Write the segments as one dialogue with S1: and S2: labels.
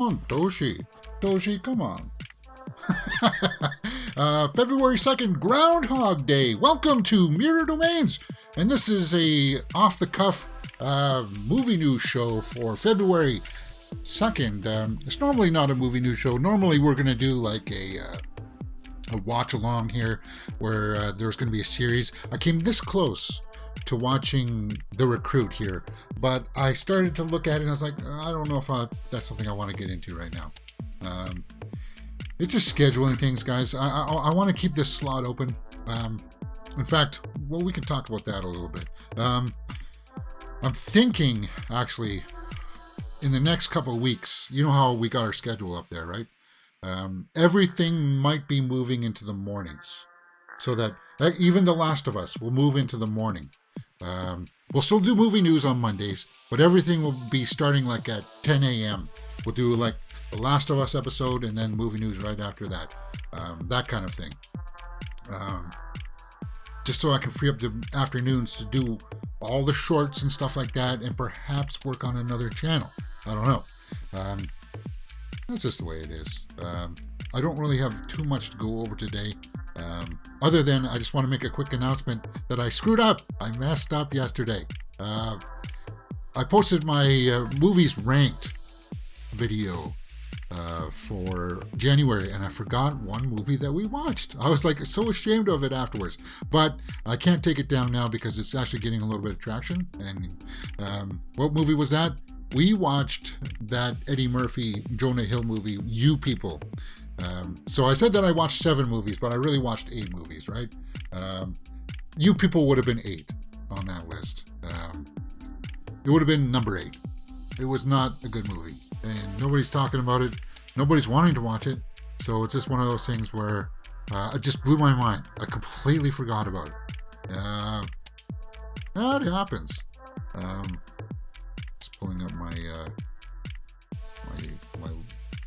S1: on, Doshi. Doshi, come on. February 2nd, Groundhog Day. Welcome to Mirror Domains. And this is a off-the-cuff movie news show for February 2nd. It's normally not a movie news show. Normally we're going to do like a watch along here where there's going to be a series. I came this close to watching The Recruit here, but I started to look at it and I was like, I don't know if that's something I want to get into right now. It's just scheduling things, guys. I want to keep this slot open. In fact, well, we can talk about that a little bit. I'm thinking, actually, in the next couple of weeks, you know how we got our schedule up there, right? Everything might be moving into the mornings, so that even The Last of Us will move into the morning. We'll still do movie news on Mondays, but everything will be starting like at 10 a.m. We'll do like The Last of Us episode and then movie news right after that. That kind of thing. Just so I can free up the afternoons to do all the shorts and stuff like that and perhaps work on another channel. I don't know. That's just the way it is. I don't really have too much to go over today. Other than I just want to make a quick announcement that I screwed up. I messed up yesterday. I posted my movies ranked video for January, and I forgot one movie that we watched. I was like so ashamed of it afterwards, but I can't take it down now because it's actually getting a little bit of traction. And what movie was that? We watched that Eddie Murphy, Jonah Hill movie, You People. So I said that I watched 7 movies, but I really watched 8 movies, right? You People would have been 8 on that list. It would have been number 8. It was not a good movie, and nobody's talking about it. Nobody's wanting to watch it. So it's just one of those things where it just blew my mind. I completely forgot about it. It happens. Just pulling up my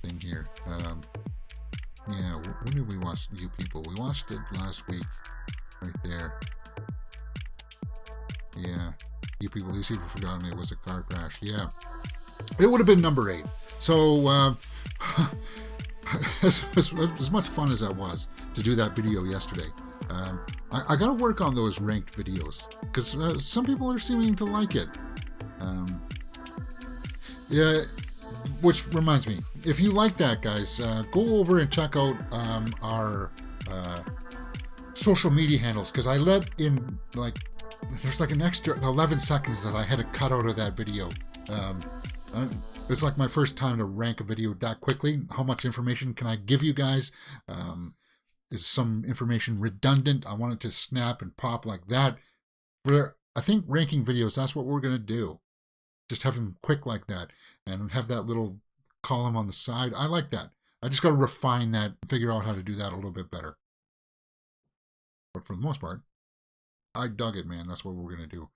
S1: thing here. Yeah, when did we watch You People? We watched it last week, right there. Yeah, You People. Easy for forgotten. It was a car crash. Yeah, it would have been number 8. So, as much fun as that was to do that video yesterday, I got to work on those ranked videos because some people are seeming to like it. Yeah. Which reminds me, if you like that, guys, go over and check out our social media handles, because I let in, like, there's like an extra 11 seconds that I had to cut out of that video. It's like my first time to rank a video that quickly. How much information can I give you guys? Is some information redundant? I want it to snap and pop like that. I think ranking videos, that's what we're going to do. Just have them quick like that and have that little column on the side. I like that. I just got to refine that and figure out how to do that a little bit better. But for the most part, I dug it, man. That's what we're going to do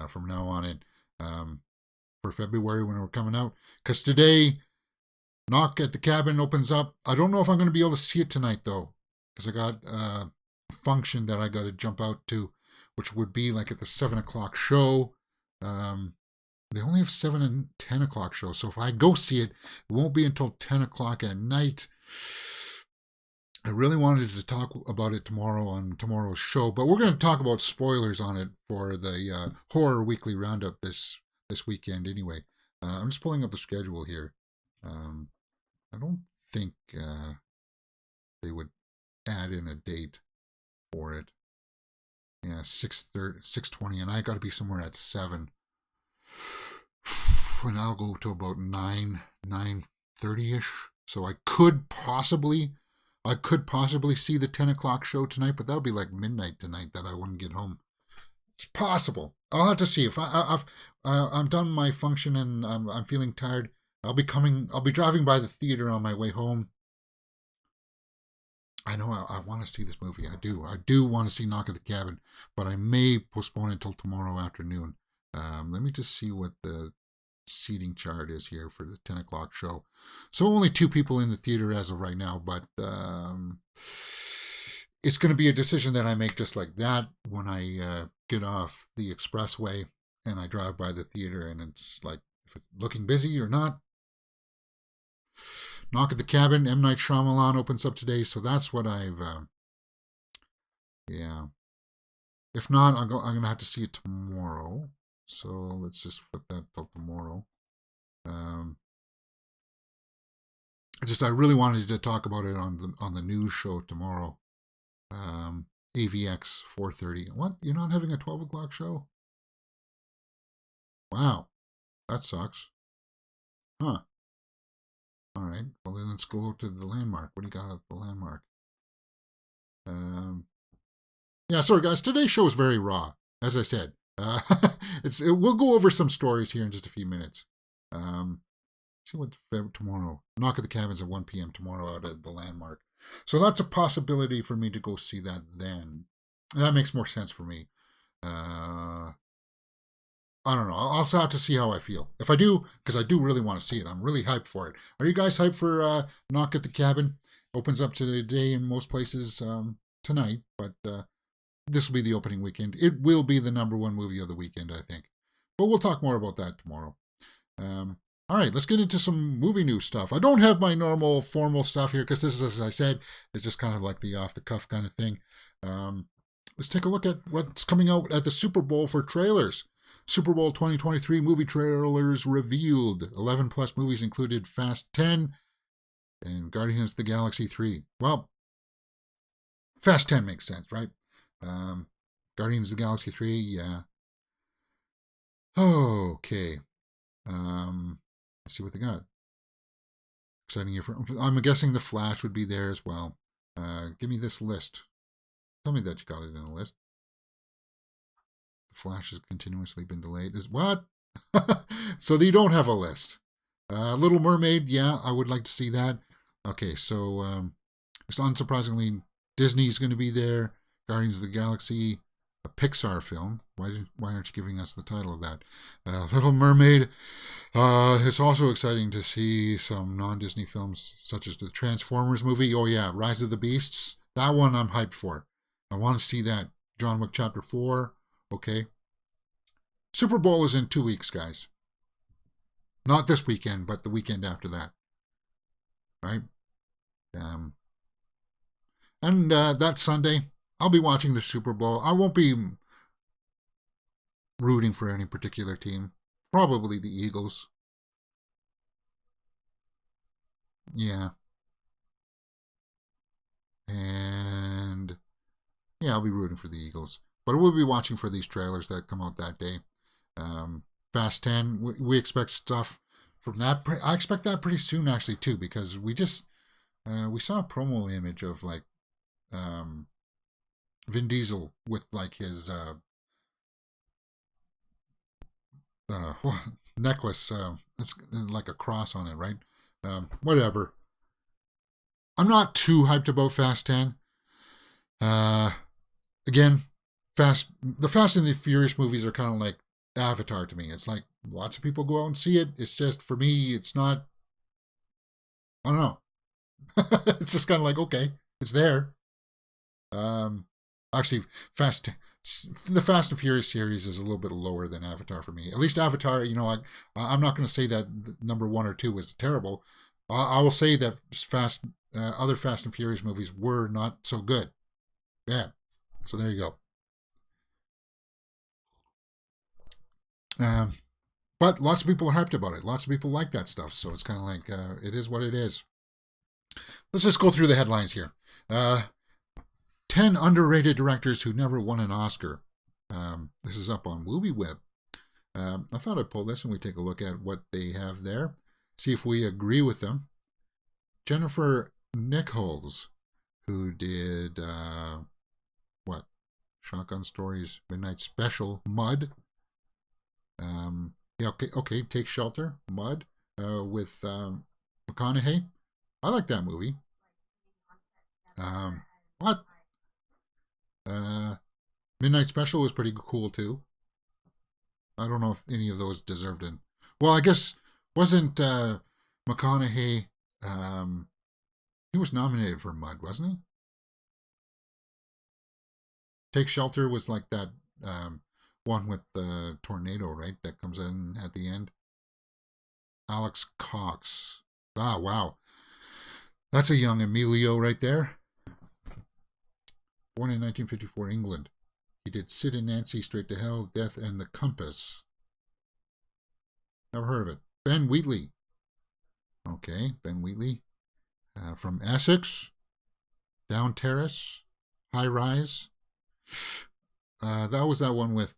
S1: from now on in for February when we're coming out. Because today, Knock at the Cabin opens up. I don't know if I'm going to be able to see it tonight, though, because I got a function that I got to jump out to, which would be like at the 7 o'clock show. They only have 7 and 10 o'clock shows, so if I go see it, it won't be until 10 o'clock at night. I really wanted to talk about it tomorrow on tomorrow's show, but we're going to talk about spoilers on it for the Horror Weekly Roundup this weekend anyway. I'm just pulling up the schedule here. I don't think they would add in a date for it. Yeah, 6:20, and I got to be somewhere at 7. And I'll go to about 9:30ish. So I could possibly see the 10 o'clock show tonight, but that would be like midnight tonight that I wouldn't get home. It's possible. I'll have to see. If I'm done my function and I'm feeling tired, I'll be driving by the theater on my way home. I know I want to see this movie. I do want to see Knock at the Cabin, but I may postpone it until tomorrow afternoon. Let me just see what the seating chart is here for the 10 o'clock show. So only 2 people in the theater as of right now, but it's going to be a decision that I make just like that when I get off the expressway and I drive by the theater, and it's like, if it's looking busy or not. Knock at the Cabin, M. Night Shyamalan opens up today, so that's what I've, yeah. If not, I'm going to have to see it tomorrow. So let's just flip that till tomorrow. I really wanted to talk about it on the news show tomorrow. AVX 4:30. What? You're not having a 12 o'clock show? Wow, that sucks. Huh. All right. Well, then let's go to the Landmark. What do you got at the Landmark? Yeah, sorry guys. Today's show is very raw, as I said. We'll go over some stories here in just a few minutes. See what tomorrow. Knock at the Cabins at 1 p.m. tomorrow out at the Landmark. So that's a possibility for me to go see that then. That makes more sense for me. I don't know. I'll also have to see how I feel. If I do, because I do really want to see it. I'm really hyped for it. Are you guys hyped for Knock at the Cabin? Opens up today in most places tonight, but this will be the opening weekend. It will be the #1 movie of the weekend, I think. But we'll talk more about that tomorrow. All right, let's get into some movie news stuff. I don't have my normal formal stuff here because this is, as I said, is just kind of like the off-the-cuff kind of thing. Let's take a look at what's coming out at the Super Bowl for trailers. Super Bowl 2023 movie trailers revealed. 11 plus movies included Fast 10 and Guardians of the Galaxy 3. Well, Fast 10 makes sense, right? Guardians of the Galaxy 3, yeah. Okay. Let's see what they got. Exciting year for. I'm guessing the Flash would be there as well. Give me this list. Tell me that you got it in a list. The Flash has continuously been delayed. Is what? So you don't have a list. Little Mermaid, yeah, I would like to see that. Okay, so it's unsurprisingly Disney's going to be there. Guardians of the Galaxy, a Pixar film. Why aren't you giving us the title of that? Little Mermaid. It's also exciting to see some non-Disney films such as the Transformers movie. Oh yeah, Rise of the Beasts. That one I'm hyped for. I want to see that. John Wick Chapter 4. Okay. Super Bowl is in 2 weeks, guys. Not this weekend, but the weekend after that. Right? And that Sunday, I'll be watching the Super Bowl. I won't be rooting for any particular team. Probably the Eagles. Yeah. And yeah, I'll be rooting for the Eagles. But we'll be watching for these trailers that come out that day. Fast 10, we expect stuff from that. I expect that pretty soon, actually, too, because we just we saw a promo image of like Vin Diesel with like his necklace. It's like a cross on it, right? Whatever. I'm not too hyped about Fast 10. Again, the Fast and the Furious movies are kind of like Avatar to me. It's like lots of people go out and see it. It's just, for me, it's not, I don't know. It's just kind of like, okay, it's there. Actually, the Fast and Furious series is a little bit lower than Avatar for me. At least Avatar, I'm not going to say that #1 or 2 was terrible. I will say that other Fast and Furious movies were not so good. Yeah, so there you go. But lots of people are hyped about it. Lots of people like that stuff. So it's kind of like, it is what it is. Let's just go through the headlines here. 10 underrated directors who never won an Oscar. This is up on MovieWeb. I thought I'd pull this and we take a look at what they have there. See if we agree with them. Jennifer Nichols, who did, Shotgun Stories, Midnight Special, Mud. Yeah, okay, Take Shelter, Mud, with McConaughey. I like that movie. What? Midnight Special was pretty cool too. I don't know if any of those deserved it. Well, I guess wasn't McConaughey? He was nominated for Mud, wasn't he? Take Shelter was like that one with the tornado, right? That comes in at the end. Alex Cox. Ah, wow. That's a young Emilio right there. Born in 1954, England. He did Sid and Nancy, Straight to Hell, Death, and The Compass. Never heard of it. Ben Wheatley. Okay, Ben Wheatley. From Essex. Down Terrace. High Rise. That was that one with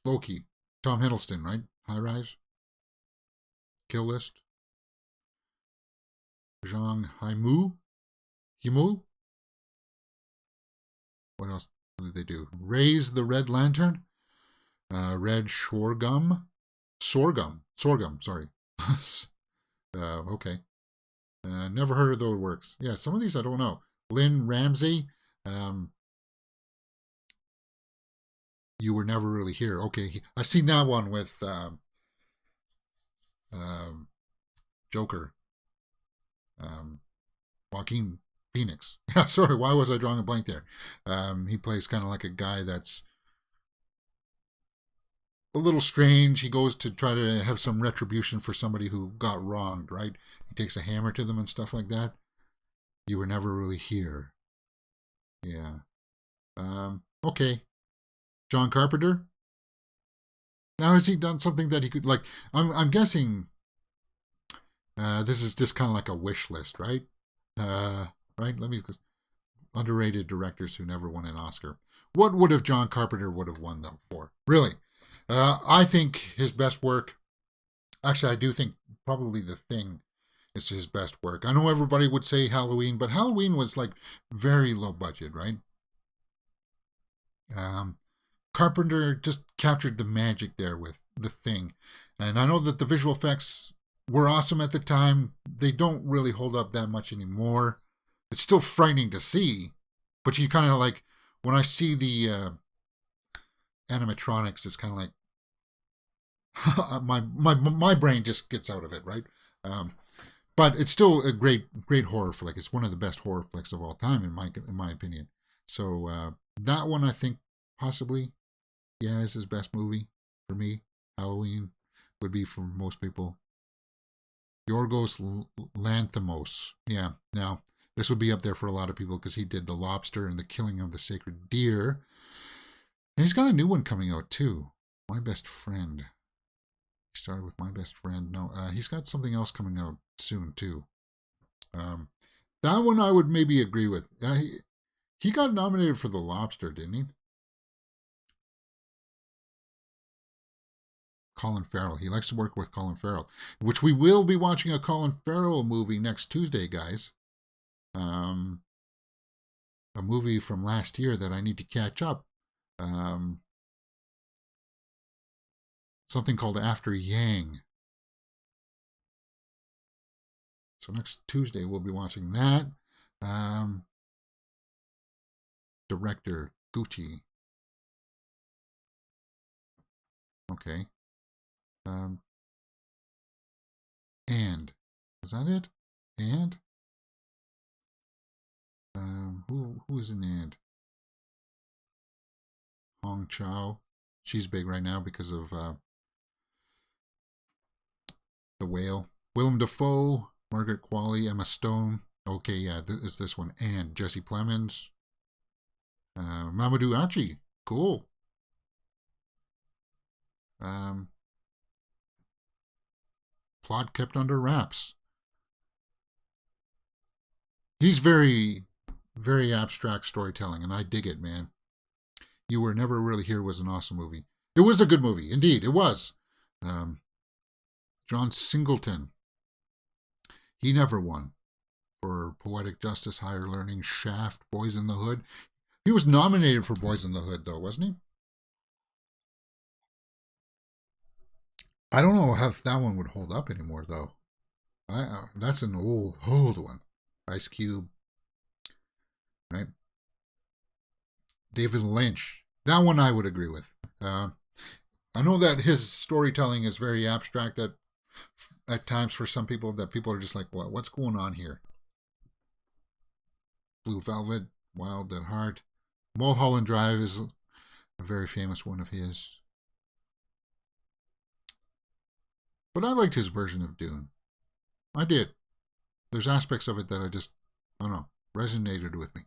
S1: Loki. Tom Hiddleston, right? High Rise. Kill List. Zhang Haimu. Himu. What else did they do? Raise the Red Lantern. Red Sorghum. Sorghum, sorry. Okay. Never heard of those works. Yeah, some of these I don't know. Lynn Ramsey. You Were Never Really Here. Okay, I've seen that one with Joker. Joaquin Phoenix. Yeah, sorry, why was I drawing a blank there? He plays kind of like a guy that's a little strange. He goes to try to have some retribution for somebody who got wronged, right? He takes a hammer to them and stuff like that. You Were Never Really Here. Yeah. Okay. John Carpenter. Now, has he done something that he could, like, I'm guessing this is just kind of like a wish list, right? Right? Let me just, underrated directors who never won an Oscar. What would have John Carpenter would have won them for? Really? I think his best work, actually, I do think probably The Thing is his best work. I know everybody would say Halloween, but Halloween was like very low budget, right? Carpenter just captured the magic there with The Thing. And I know that the visual effects were awesome at the time. They don't really hold up that much anymore. It's still frightening to see, but you kind of like, when I see the animatronics, it's kind of like my brain just gets out of it, right? But it's still a great horror flick. It's one of the best horror flicks of all time, in my opinion. So that one, I think, possibly, yeah, is his best movie for me. Halloween would be for most people. Yorgos Lanthimos. Yeah, now this would be up there for a lot of people because he did The Lobster and The Killing of the Sacred Deer. And he's got a new one coming out too. My Best Friend. He started with My Best Friend. No, he's got something else coming out soon too. That one I would maybe agree with. He got nominated for The Lobster, didn't he? Colin Farrell. He likes to work with Colin Farrell, which we will be watching a Colin Farrell movie next Tuesday, guys. A movie from last year that I need to catch up. Something called After Yang. So next Tuesday we'll be watching that. Director Gucci. Okay. And is that it? And who is an and? Hong Chow. She's big right now because of The Whale. Willem Dafoe, Margaret Qualley, Emma Stone. Okay, yeah, it's this one. And Jesse Plemons. Mamadou Achi. Cool. Plot kept under wraps. He's very, very abstract storytelling, and I dig it, man. You Were Never Really Here was an awesome movie. It was a good movie. Indeed, it was. John Singleton. He never won for Poetic Justice, Higher Learning, Shaft, Boys in the Hood. He was nominated for Boys in the Hood, though, wasn't he? I don't know if that one would hold up anymore, though. That's an old one. Ice Cube, right? David Lynch. That one I would agree with. I know that his storytelling is very abstract at times for some people, that people are just like, what's going on here? Blue Velvet, Wild at Heart. Mulholland Drive is a very famous one of his. But I liked his version of Dune. I did. There's aspects of it that I don't know, resonated with me.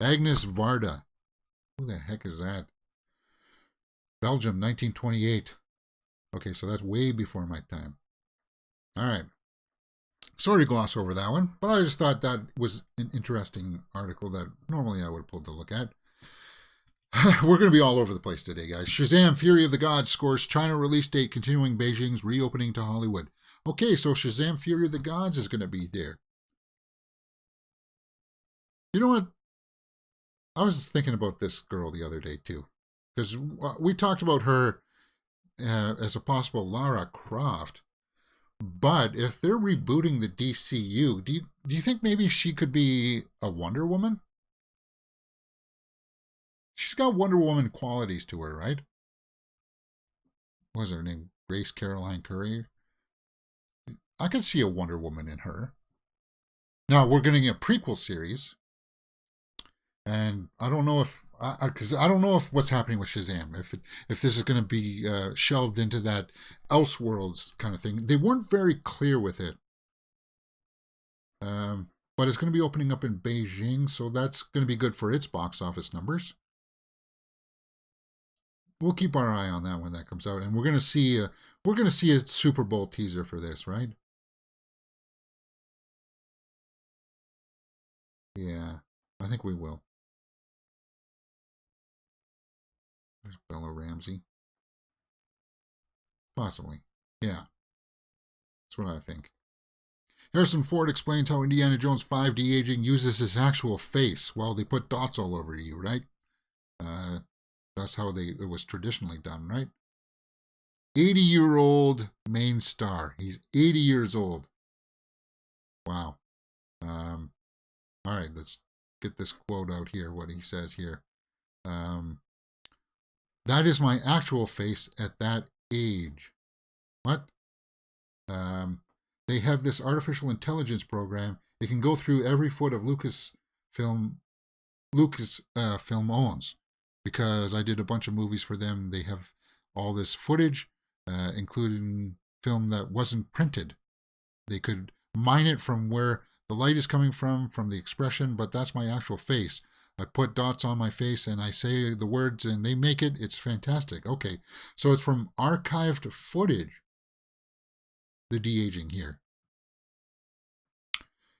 S1: Agnes Varda. Who the heck is that? Belgium, 1928. Okay, so that's way before my time. All right. Sorry to gloss over that one, but I just thought that was an interesting article that normally I would have pulled to look at. We're going to be all over the place today, guys. Shazam! Fury of the Gods scores China release date, continuing Beijing's reopening to Hollywood. Okay, so Shazam! Fury of the Gods is going to be there. You know what? I was thinking about this girl the other day, too. Because we talked about her as a possible Lara Croft. But if they're rebooting the DCU, do you think maybe she could be a Wonder Woman? She's got Wonder Woman qualities to her, right? What was her name? Grace Caroline Curry? I could see a Wonder Woman in her. Now, we're getting a prequel series. And I don't know if, because I don't know if what's happening with Shazam, if this is going to be shelved into that Elseworlds kind of thing. They weren't very clear with it. But it's going to be opening up in Beijing, so that's going to be good for its box office numbers. We'll keep our eye on that when that comes out, and we're going to see a Super Bowl teaser for this, right? Yeah, I think we will. There's Bella Ramsey. Possibly. Yeah. That's what I think. Harrison Ford explains how Indiana Jones 5 de-aging uses his actual face. Well, they put dots all over you, right? That's how it was traditionally done, right? 80-year-old main star. He's 80 years old. Wow. All right, let's get this quote out here, what he says here. That is my actual face at that age. What? They have this artificial intelligence program. It can go through every foot of Lucasfilm owns, because I did a bunch of movies for them. They have all this footage, including film that wasn't printed. They could mine it from where the light is coming from the expression, but that's my actual face. I put dots on my face and I say the words and they make it. It's fantastic. Okay, so it's from archived footage, the de-aging here.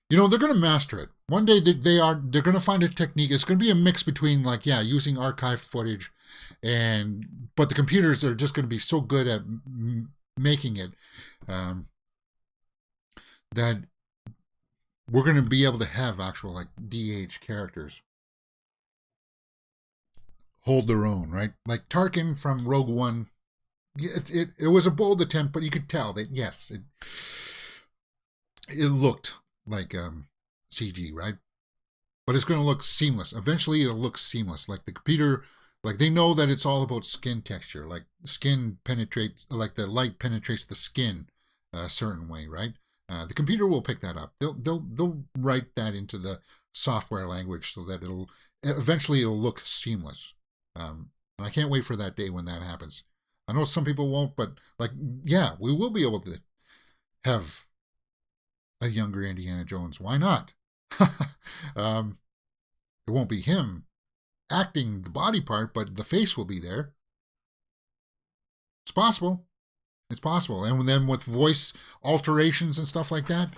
S1: You know, they're going to master it. One day they're going to find a technique. It's going to be a mix between, like, yeah, using archived footage, but the computers are just going to be so good at making it that we're going to be able to have actual, like, de-aged characters hold their own, right? Like Tarkin from Rogue One. It was a bold attempt, but you could tell that, yes, it looked like CG, right? But it's going to look seamless. Eventually, it'll look seamless. Like the computer, like they know that it's all about skin texture. Like skin penetrates, like the light penetrates the skin a certain way, right? The computer will pick that up. They'll write that into the software language so that it'll look seamless. And I can't wait for that day when that happens. I know some people won't, but like, yeah, we will be able to have a younger Indiana Jones. Why not? It won't be him acting the body part, but the face will be there. It's possible. It's possible. And then with voice alterations and stuff like that,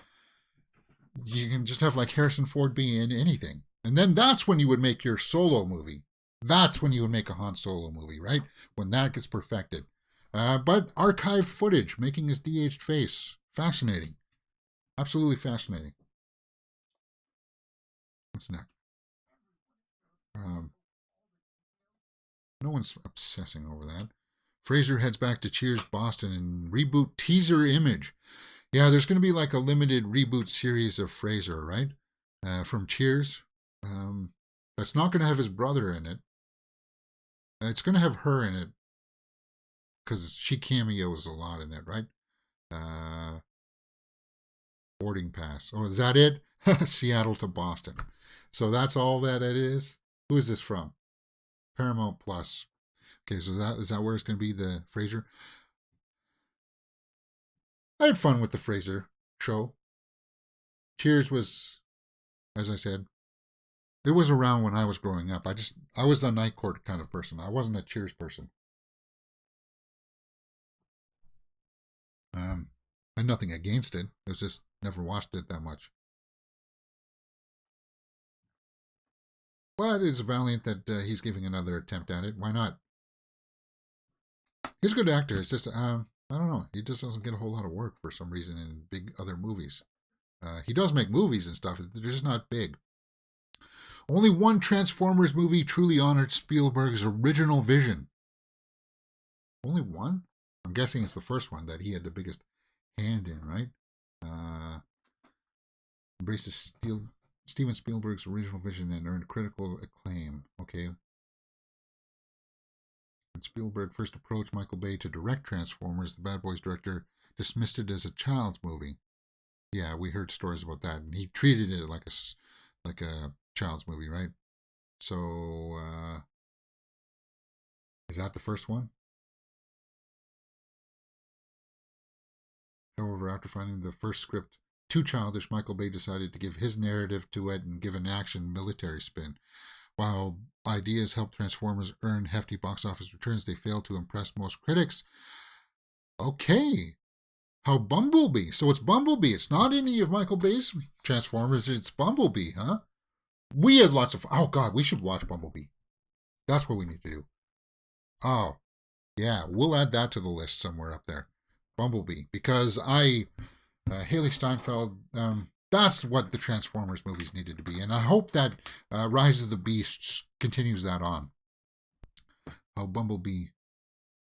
S1: you can just have like Harrison Ford be in anything. And then that's when you would make your solo movie. That's when you would make a Han Solo movie, right? When that gets perfected. But archived footage, making his de-aged face. Fascinating. Absolutely fascinating. What's next? No one's obsessing over that. Fraser heads back to Cheers Boston and reboot teaser image. Yeah, there's going to be like a limited reboot series of Fraser, right? From Cheers. That's not going to have his brother in it. It's going to have her in it because she cameos a lot in it, right? Boarding pass. Oh, is that it? Seattle to Boston. So that's all that it is. Who is this from? Paramount Plus. Okay, so is that where it's going to be, the Fraser? I had fun with the Fraser show. Cheers was, as I said, it was around when I was growing up. I was the Night Court kind of person. I wasn't a Cheers person. I had nothing against it. It was just never watched it that much. But it's valiant that he's giving another attempt at it. Why not? He's a good actor. It's just, I don't know. He just doesn't get a whole lot of work for some reason in big other movies. He does make movies and stuff. They're just not big. Only one Transformers movie truly honored Spielberg's original vision. Only one? I'm guessing it's the first one that he had the biggest hand in, right? Embraces Steven Spielberg's original vision and earned critical acclaim. Okay. When Spielberg first approached Michael Bay to direct Transformers, the Bad Boys director dismissed it as a child's movie. Yeah, we heard stories about that, and he treated it like a child's movie, right? So, is that the first one? However, after finding the first script too childish, Michael Bay decided to give his narrative to it and give an action military spin. While ideas helped Transformers earn hefty box office returns, they failed to impress most critics. Okay. How Bumblebee? So it's Bumblebee. It's not any of Michael Bay's Transformers. It's Bumblebee, huh? We had lots of... Oh, God, we should watch Bumblebee. That's what we need to do. Oh, yeah. We'll add that to the list somewhere up there. Bumblebee. Because Haley Steinfeld... that's what the Transformers movies needed to be. And I hope that Rise of the Beasts continues that on. How Bumblebee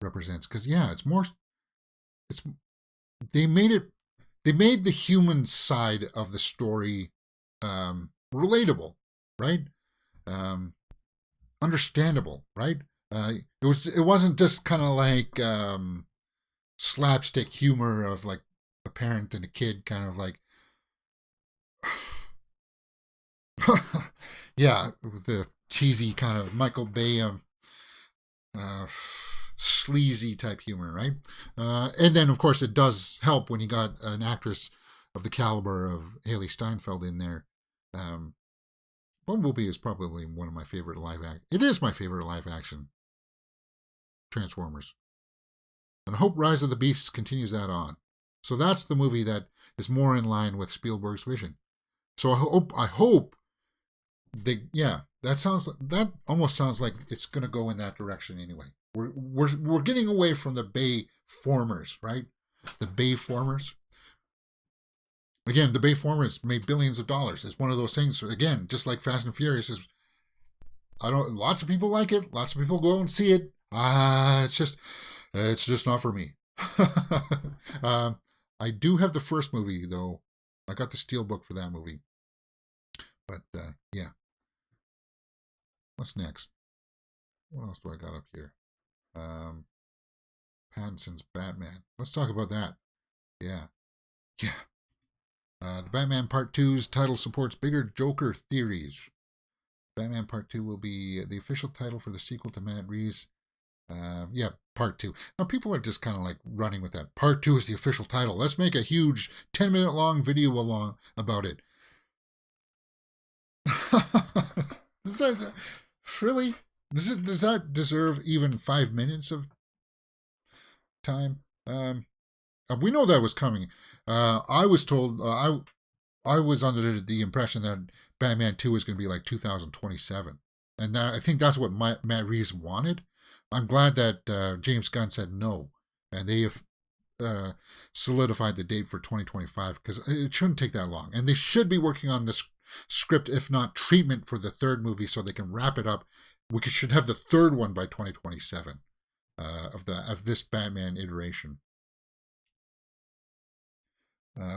S1: represents. Because, yeah, it's more... They made the human side of the story relatable, right? Understandable, right? It wasn't just kind of like slapstick humor of like a parent and a kid, kind of like yeah, the cheesy kind of Michael Bay sleazy type humor, right? And then, of course, it does help when you got an actress of the caliber of Haley Steinfeld in there. Bumblebee is probably one of my favorite live action. It is my favorite live action Transformers. And I hope Rise of the Beasts continues that on. So that's the movie that is more in line with Spielberg's vision. So I hope that almost sounds like it's going to go in that direction anyway. We're getting away from the Bay formers, right? The Bay formers. Again, the Bay formers made billions of dollars. It's one of those things. Again, just like Fast and Furious is. Lots of people like it. Lots of people go and see it. It's just not for me. I do have the first movie though. I got the steelbook for that movie. But yeah. What's next? What else do I got up here? Pattinson's Batman. Let's talk about that. Yeah. The Batman Part 2's title supports bigger Joker theories. Batman Part 2 will be the official title for the sequel to Matt Reeves. Part 2. Now, people are just kind of like running with that. Part 2 is the official title. Let's make a huge 10-minute long video about it. Really? Does that deserve even 5 minutes of time? We know that was coming. I was told, I was under the impression that Batman 2 is going to be like 2027. And I think that's what Matt Reeves wanted. I'm glad that James Gunn said no. And they have solidified the date for 2025 because it shouldn't take that long. And they should be working on this script, if not treatment, for the third movie so they can wrap it up. We should have the third one by 2027 of this Batman iteration.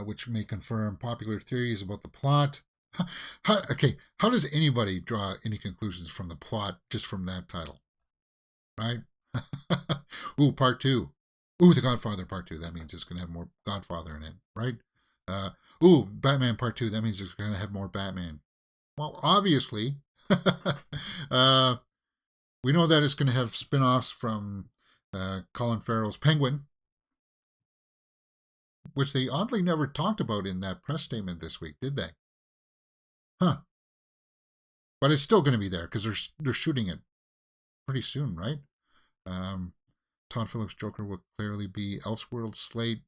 S1: Which may confirm popular theories about the plot. How does anybody draw any conclusions from the plot just from that title? Right? Ooh, Part 2. Ooh, The Godfather Part 2. That means it's going to have more Godfather in it, right? Ooh, Batman Part 2. That means it's going to have more Batman. Well, obviously, we know that it's going to have spin-offs from Colin Farrell's Penguin. which they oddly never talked about in that press statement this week, did they? Huh. But it's still going to be there because they're shooting it pretty soon, right? Todd Phillips' Joker will clearly be Elseworlds slate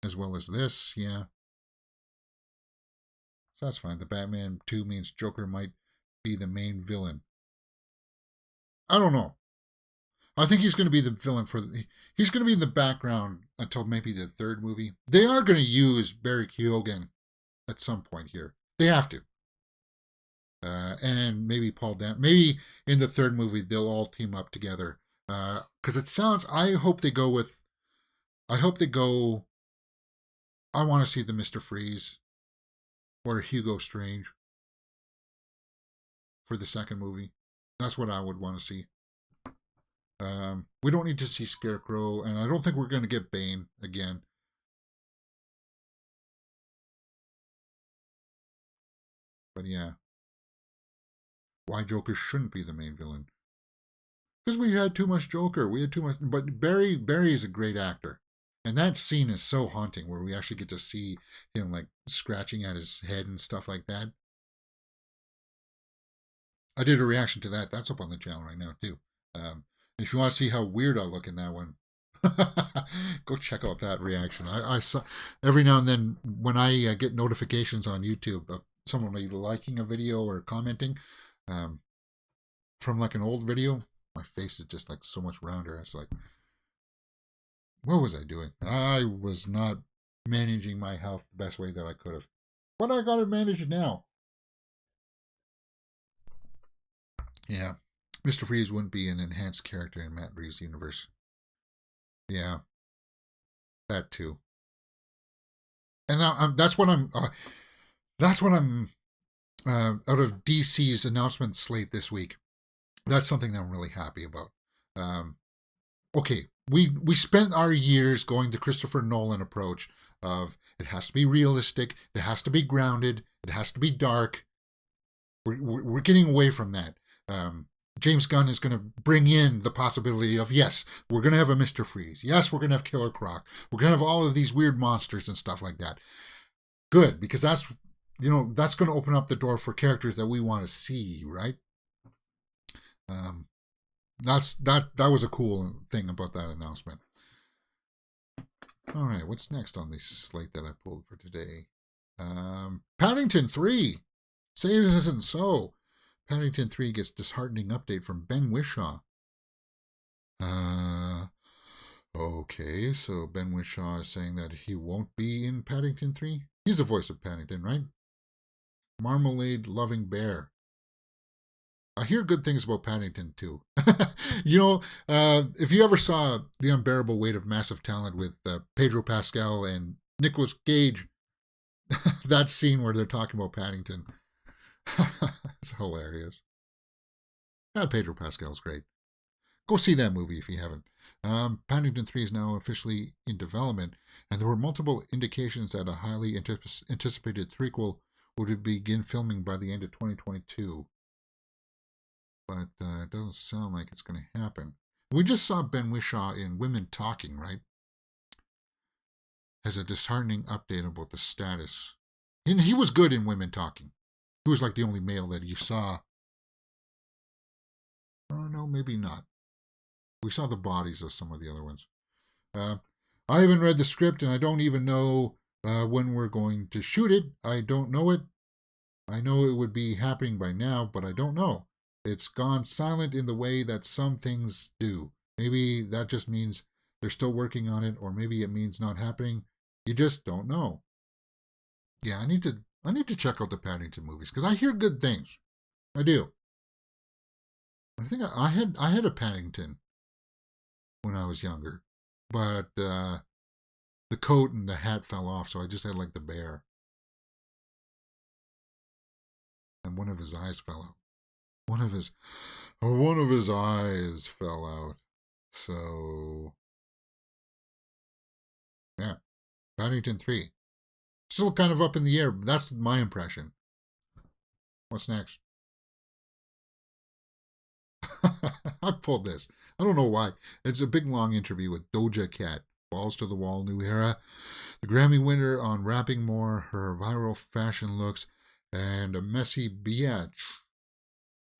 S1: as well as this, yeah. So that's fine. The Batman 2 means Joker might be the main villain. I don't know. I think he's going to be the villain he's going to be in the background until maybe the third movie. They are going to use Barry Keoghan at some point here. They have to. And maybe Paul Dano. Maybe in the third movie they'll all team up together. Because it sounds. I hope they go. I want to see the Mr. Freeze or Hugo Strange for the second movie. That's what I would want to see. We don't need to see Scarecrow, and I don't think we're going to get Bane again. But yeah. Why Joker shouldn't be the main villain. Because we had too much Joker. We had too much. But Barry is a great actor. And that scene is so haunting where we actually get to see him like scratching at his head and stuff like that. I did a reaction to that. That's up on the channel right now too. If you want to see how weird I look in that one, go check out that reaction. I saw every now and then when I get notifications on YouTube of someone liking a video or commenting from like an old video, my face is just like so much rounder. It's like, what was I doing? I was not managing my health the best way that I could have. But I got it managed now. Yeah. Mr. Freeze wouldn't be an enhanced character in Matt Reeves' universe. Yeah. That too. And now that's what I'm out of DC's announcement slate this week. That's something that I'm really happy about. Okay, we spent our years going the Christopher Nolan approach of it has to be realistic, it has to be grounded, it has to be dark. We're getting away from that. James Gunn is going to bring in the possibility of, yes, we're going to have a Mr. Freeze. Yes, we're going to have Killer Croc. We're going to have all of these weird monsters and stuff like that. Good, because that's going to open up the door for characters that we want to see, right? That was a cool thing about that announcement. All right, what's next on the slate that I pulled for today? Paddington 3. Say it isn't so. Paddington 3 gets disheartening update from Ben Whishaw. Okay, so Ben Whishaw is saying that he won't be in Paddington 3. He's the voice of Paddington, right? Marmalade Loving Bear. I hear good things about Paddington too. If you ever saw The Unbearable Weight of Massive Talent with Pedro Pascal and Nicolas Cage, that scene where they're talking about Paddington, it's hilarious. And Pedro Pascal's great. Go see that movie if you haven't. Paddington 3 is now officially in development, and there were multiple indications that a highly anticipated threequel would begin filming by the end of 2022. But it doesn't sound like it's going to happen. We just saw Ben Whishaw in Women Talking, right? Has a disheartening update about the status. And he was good in Women Talking. He was like the only male that you saw. Oh, no, maybe not. We saw the bodies of some of the other ones. I haven't read the script, and I don't even know when we're going to shoot it. I don't know it. I know it would be happening by now, but I don't know. It's gone silent in the way that some things do. Maybe that just means they're still working on it, or maybe it means not happening. You just don't know. Yeah, I need to check out the Paddington movies because I hear good things. I do. I think I had a Paddington when I was younger, but the coat and the hat fell off, so I just had like the bear, and one of his eyes fell out. One of his eyes fell out. So yeah, Paddington 3. Still kind of up in the air, but that's my impression. What's next? I pulled this. I don't know why. It's a big long interview with Doja Cat. balls to the wall, new era. The Grammy winner on rapping more, her viral fashion looks, and a messy biatch.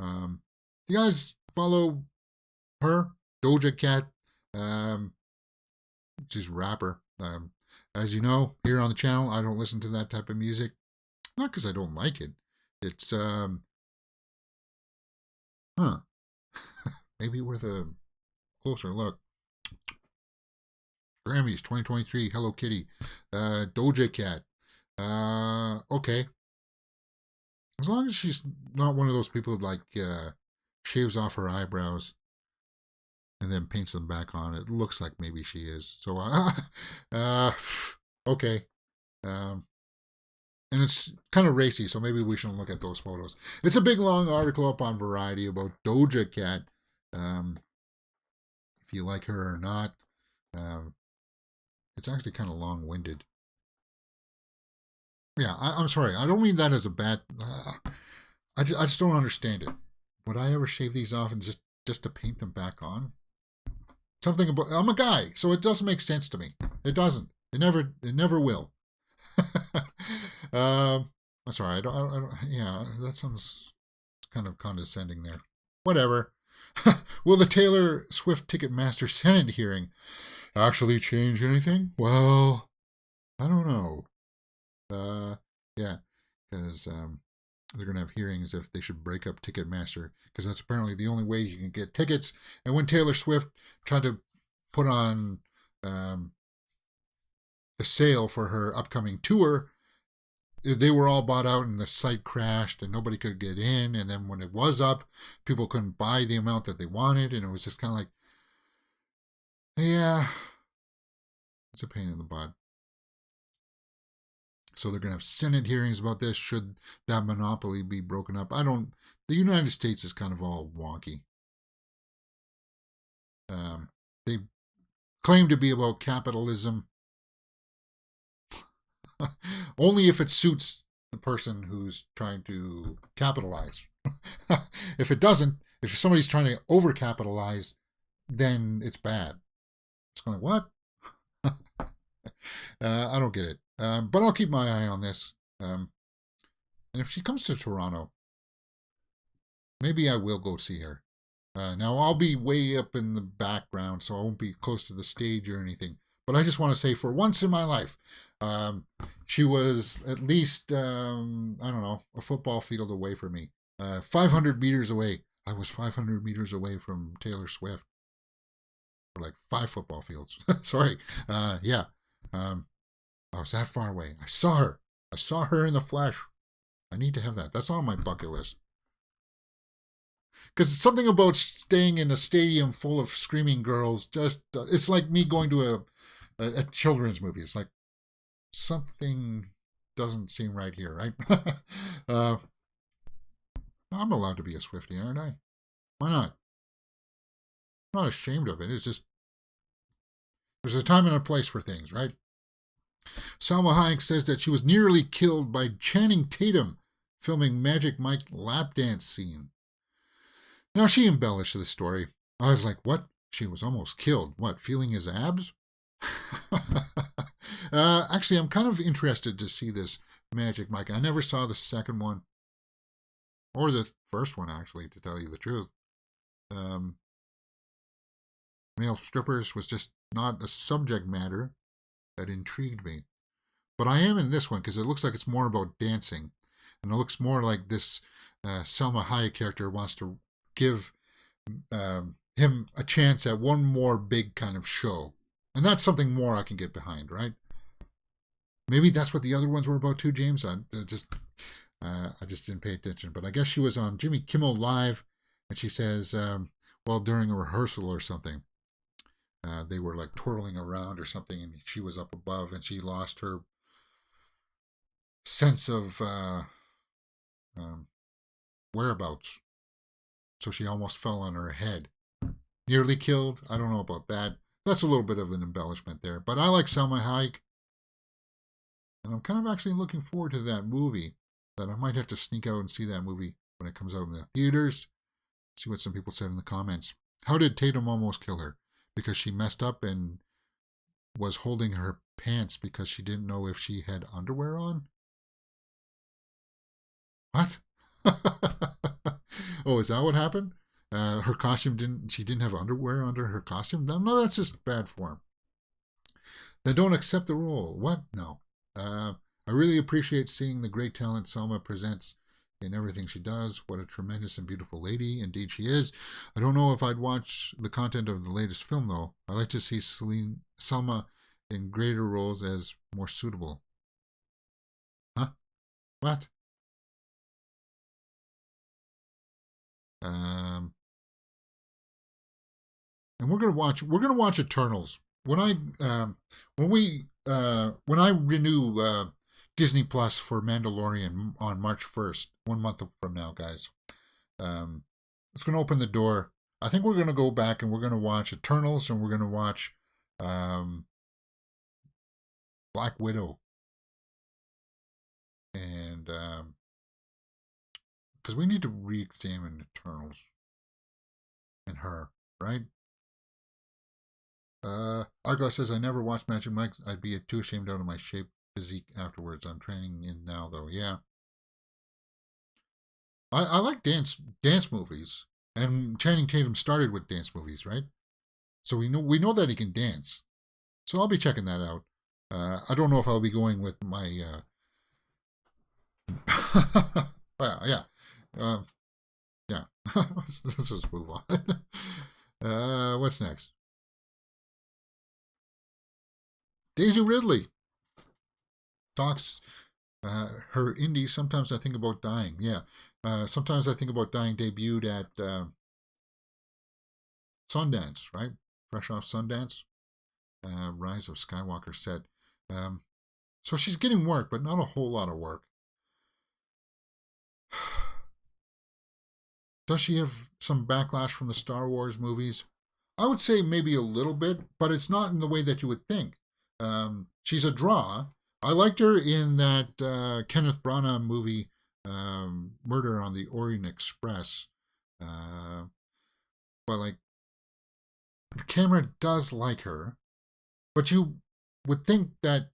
S1: You guys follow her? Doja Cat. She's a rapper. As you know, here on the channel, I don't listen to that type of music. Not because I don't like it. It's, maybe worth a closer look. Grammys 2023, Hello Kitty. Doja Cat. Okay. As long as she's not one of those people that, like, shaves off her eyebrows and then paints them back on. It looks like maybe she is. So, okay. And it's kind of racy, so maybe we shouldn't look at those photos. It's a big, long article up on Variety about Doja Cat. If you like her or not. It's actually kind of long-winded. Yeah, I'm sorry. I don't mean that as a bad... I just don't understand it. Would I ever shave these off and just to paint them back on? Something about... I'm a guy, so it doesn't make sense to me. It doesn't. It never will. I'm sorry. I don't... Yeah, that sounds kind of condescending there. Whatever. Will the Taylor Swift Ticketmaster Senate hearing actually change anything? Well, I don't know. Yeah, because they're going to have hearings if they should break up Ticketmaster, because that's apparently the only way you can get tickets. And when Taylor Swift tried to put on the sale for her upcoming tour, they were all bought out and the site crashed and nobody could get in. And then when it was up, people couldn't buy the amount that they wanted. And it was just kind of like, yeah, it's a pain in the butt. So they're going to have Senate hearings about this. Should that monopoly be broken up? The United States is kind of all wonky. They claim to be about capitalism. Only if it suits the person who's trying to capitalize. If it doesn't, if somebody's trying to overcapitalize, then it's bad. It's going, what? I don't get it. But I'll keep my eye on this. And if she comes to Toronto, maybe I will go see her. Now, I'll be way up in the background, so I won't be close to the stage or anything. But I just want to say, for once in my life, she was at least, I don't know, a football field away from me. 500 meters away. I was 500 meters away from Taylor Swift. Or like 5 football fields. Sorry. Yeah. I was that far away. I saw her. I saw her in the flesh. I need to have that. That's on my bucket list. Because something about staying in a stadium full of screaming girls, just it's like me going to a children's movie. It's like something doesn't seem right here, right? I'm allowed to be a Swiftie, aren't I? Why not? I'm not ashamed of it. It's just there's a time and a place for things, right? Salma Hayek says that she was nearly killed by Channing Tatum filming Magic Mike lap dance scene. Now, she embellished the story. I was like, what? She was almost killed. What, feeling his abs? Actually, I'm kind of interested to see this Magic Mike. I never saw the second one. Or the first one, actually, to tell you the truth. Male strippers was just not a subject matter that intrigued me. But I am in this one because it looks like it's more about dancing. And it looks more like this Salma Hayek character wants to give him a chance at one more big kind of show. And that's something more I can get behind, right? Maybe that's what the other ones were about too, James. I just didn't pay attention. But I guess she was on Jimmy Kimmel Live, and she says, well, during a rehearsal or something, they were like twirling around or something, and she was up above, and she lost her sense of whereabouts. So she almost fell on her head. Nearly killed? I don't know about that. That's a little bit of an embellishment there. But I like Salma Hayek. And I'm kind of actually looking forward to that movie. That I might have to sneak out and see that movie when it comes out in the theaters. See what some people said in the comments. How did Tatum almost kill her? Because she messed up and was holding her pants because she didn't know if she had underwear on. What? Oh, is that what happened? Her costume she didn't have underwear under her costume? No, that's just bad form. They don't accept the role. What? No. I really appreciate seeing the great talent Selma presents in everything she does. What a tremendous and beautiful lady. Indeed, she is. I don't know if I'd watch the content of the latest film, though. I like to see Selma in greater roles as more suitable. Huh? What? Um, and we're gonna watch Eternals when I renew Disney Plus for Mandalorian on March 1st, 1 month from now, guys. Um, it's gonna open the door. I think we're gonna go back and we're gonna watch Eternals and we're gonna watch um, Black Widow, and because we need to re-examine Eternals and her, right? Argos says, I never watched Magic Mike. I'd be too ashamed out of my shape physique afterwards. I'm training in now, though. Yeah. I like dance movies. And Channing Tatum started with dance movies, right? So we know that he can dance. So I'll be checking that out. I don't know if I'll be going with my well, yeah. Uh, yeah. let's just move on. What's next? Daisy Ridley talks her indie. Sometimes I think about dying. Yeah. Sometimes I think about dying debuted at Sundance, right? Fresh off Sundance. Rise of Skywalker said. So she's getting work, but not a whole lot of work. Does she have some backlash from the Star Wars movies? I would say maybe a little bit, but it's not in the way that you would think. She's a draw. I liked her in that Kenneth Branagh movie, Murder on the Orient Express. But like, the camera does like her, but you would think that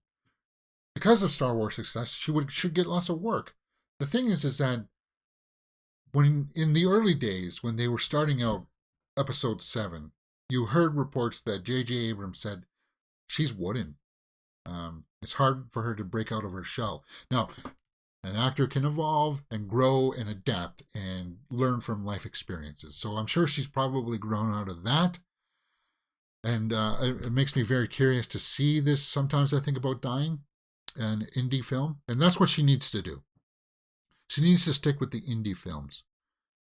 S1: because of Star Wars success, should get lots of work. The thing is that when in the early days when they were starting out Episode 7, you heard reports that J.J. Abrams said she's wooden. It's hard for her to break out of her shell. Now, an actor can evolve and grow and adapt and learn from life experiences. So I'm sure she's probably grown out of that. And it makes me very curious to see this. Sometimes I think about dying, an indie film. And that's what she needs to do. She needs to stick with the indie films.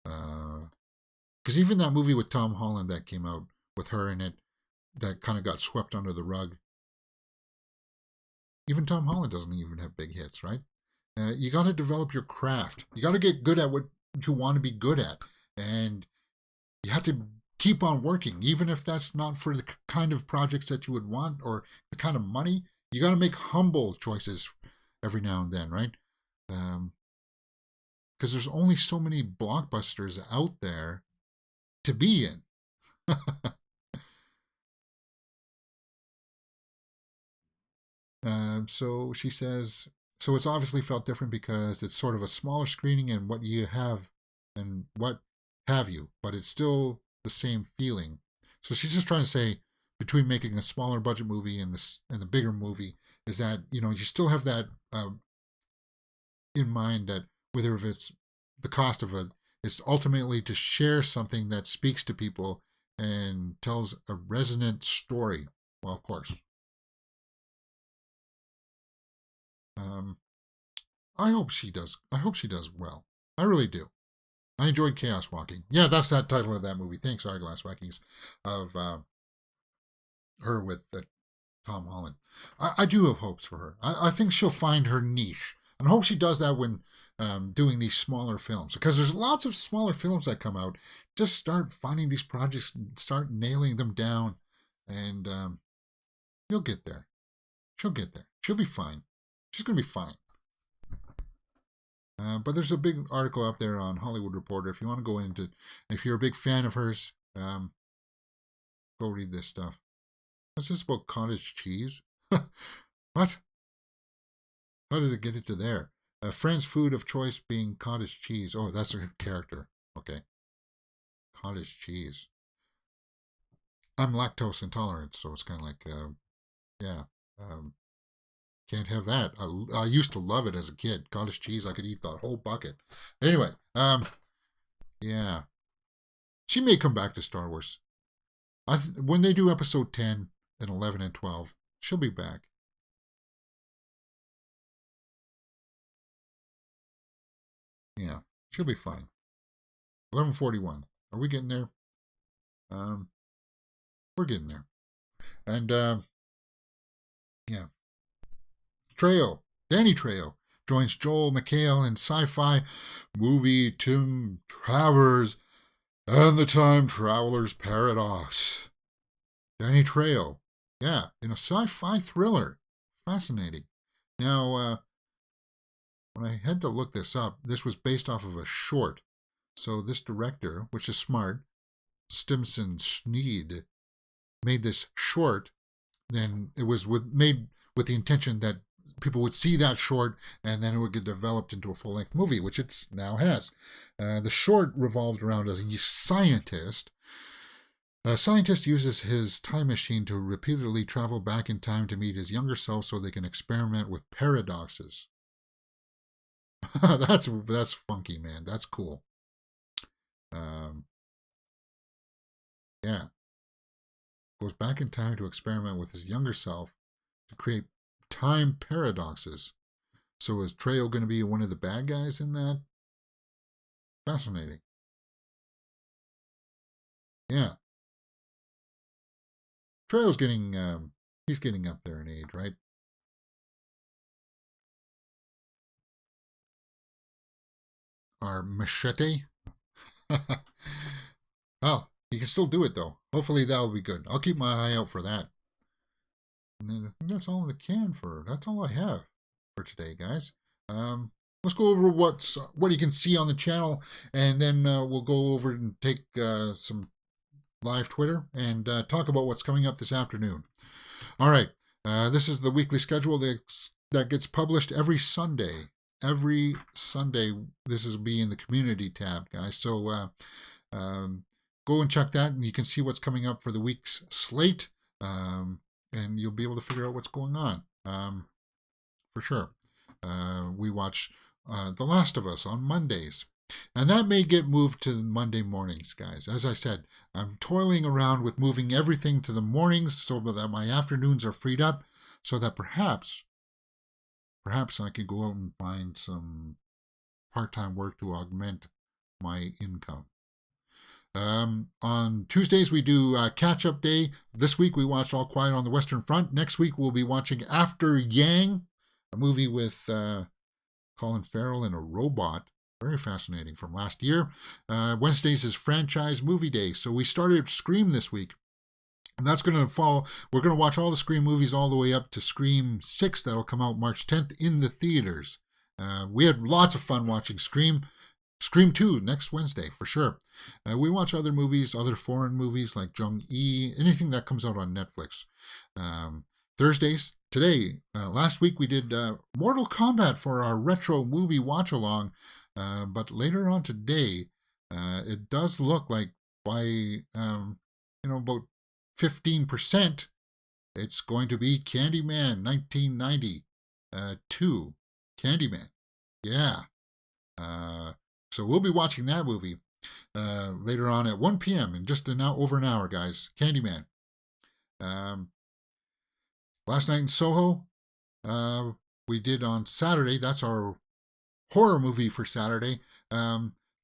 S1: Because even that movie with Tom Holland that came out with her in it, that kind of got swept under the rug. Even Tom Holland doesn't even have big hits, right? You got to develop your craft. You got to get good at what you want to be good at. And you have to keep on working, even if that's not for the kind of projects that you would want or the kind of money. You got to make humble choices every now and then, right? Because there's only so many blockbusters out there to be in. So she says, so it's obviously felt different because it's sort of a smaller screening and what you have and what have you, but it's still the same feeling. So she's just trying to say between making a smaller budget movie and the bigger movie is that, you still have that in mind, that whether if it's the cost of it is ultimately to share something that speaks to people and tells a resonant story. Well, of course. I hope she does. I hope she does well. I really do. I enjoyed Chaos Walking. Yeah, that's that title of that movie. Thanks, Hourglass Vikings, of her with Tom Holland. I do have hopes for her. I think she'll find her niche. And I hope she does that when doing these smaller films. Because there's lots of smaller films that come out. Just start finding these projects and start nailing them down. And you'll get there. She'll get there. She'll be fine. She's going to be fine. But there's a big article up there on Hollywood Reporter. If you want to go into, if you're a big fan of hers, go read this stuff. What's this about cottage cheese? What? How did it get into there? Friend's food of choice being cottage cheese. Oh, that's her character. Okay. Cottage cheese. I'm lactose intolerant, so it's kind of like, yeah. Um, can't have that. I used to love it as a kid. Cottage cheese, I could eat the whole bucket. Anyway, yeah. She may come back to Star Wars. When they do episode 10 and 11 and 12, she'll be back. Yeah, she'll be fine. 11:41. Are we getting there? We're getting there. And, yeah. Danny Trejo, joins Joel McHale in sci-fi movie Tim Travers and the Time Traveler's Paradox. Danny Trejo, yeah, in a sci-fi thriller. Fascinating. Now, when I had to look this up, this was based off of a short. So this director, which is smart, Stimson Sneed, made this short. Then it was made with the intention that people would see that short and then it would get developed into a full-length movie, which it now has. The short revolved around a scientist. A scientist uses his time machine to repeatedly travel back in time to meet his younger self so they can experiment with paradoxes. That's funky, man. That's cool. Yeah. Goes back in time to experiment with his younger self to create time paradoxes. So is Trejo going to be one of the bad guys in that? Fascinating. Yeah. Trejo's getting, he's getting up there in age, right? Our machete. Oh, he can still do it though. Hopefully that'll be good. I'll keep my eye out for that. And I think that's all that's all I have for today, guys. Let's go over what you can see on the channel, and then we'll go over and take some live Twitter and talk about what's coming up this afternoon. All right, this is the weekly schedule that gets published every Sunday. Every Sunday, this will be in the community tab, guys. So go and check that, and you can see what's coming up for the week's slate, and you'll be able to figure out what's going on, for sure. We watch The Last of Us on Mondays, and that may get moved to Monday mornings, guys. As I said, I'm toiling around with moving everything to the mornings so that my afternoons are freed up, so that perhaps I could go out and find some part-time work to augment my income. On Tuesdays, we do catch-up day. This week, we watched All Quiet on the Western Front. Next week, we'll be watching After Yang, a movie with Colin Farrell and a robot. Very fascinating, from last year. Wednesdays is Franchise Movie Day. So we started Scream this week. And that's going to fall. We're going to watch all the Scream movies all the way up to Scream 6. That'll come out March 10th in the theaters. We had lots of fun watching Scream 2 next Wednesday, for sure. We watch other movies, other foreign movies like Jung-E, anything that comes out on Netflix. Thursdays, today, last week we did Mortal Kombat for our retro movie watch-along, but later on today, it does look like by, about 15%, it's going to be Candyman 1992. Candyman. Yeah. So we'll be watching that movie later on at 1 p.m. in just over an hour, guys. Candyman. Last night in Soho, we did on Saturday. That's our horror movie for Saturday.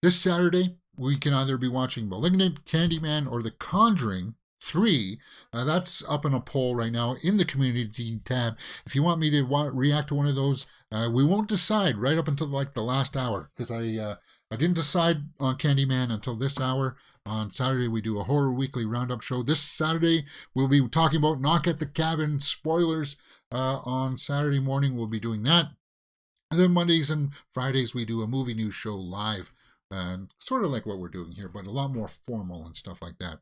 S1: This Saturday, we can either be watching Malignant, Candyman, or The Conjuring 3. That's up in a poll right now in the community tab. If you want me to react to one of those, we won't decide right up until like the last hour, because I didn't decide on Candyman until this hour. On Saturday, we do a Horror Weekly Roundup show. This Saturday, we'll be talking about Knock at the Cabin spoilers. On Saturday morning, we'll be doing that. And then Mondays and Fridays, we do a movie news show live. Sort of like what we're doing here, but a lot more formal and stuff like that.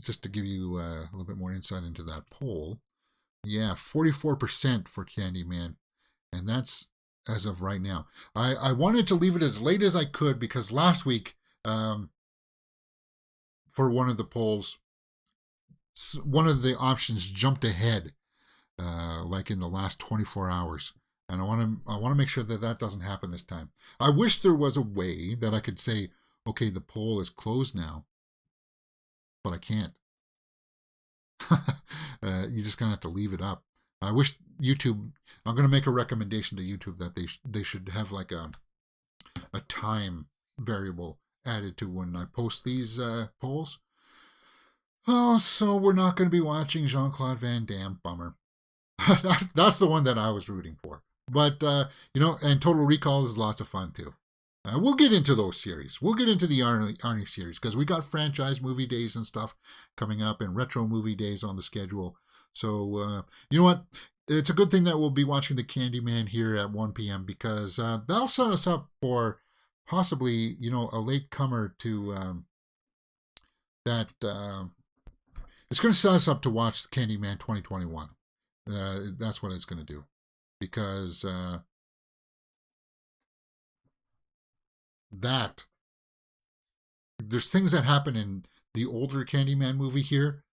S1: just to give you a little bit more insight into that poll, yeah, 44% for Candyman, and that's as of right now. I wanted to leave it as late as I could because last week, for one of the polls, one of the options jumped ahead, like in the last 24 hours. And I want to make sure that that doesn't happen this time. I wish there was a way that I could say, okay, the poll is closed now, but I can't. You're just gonna have to leave it up. I wish YouTube. I'm gonna make a recommendation to YouTube that they should have like a time variable added to when I post these polls. Oh, so we're not going to be watching Jean-Claude Van Damme. Bummer. That's the one that I was rooting for. But, and Total Recall is lots of fun too. We'll get into those series. We'll get into the Arnie series because we got franchise movie days and stuff coming up and retro movie days on the schedule. So, you know what? It's a good thing that we'll be watching the Candyman here at 1 p.m. because that'll set us up for possibly, a late comer to that. It's going to set us up to watch Candyman 2021. That's what it's going to do because that there's things that happen in the older Candyman movie here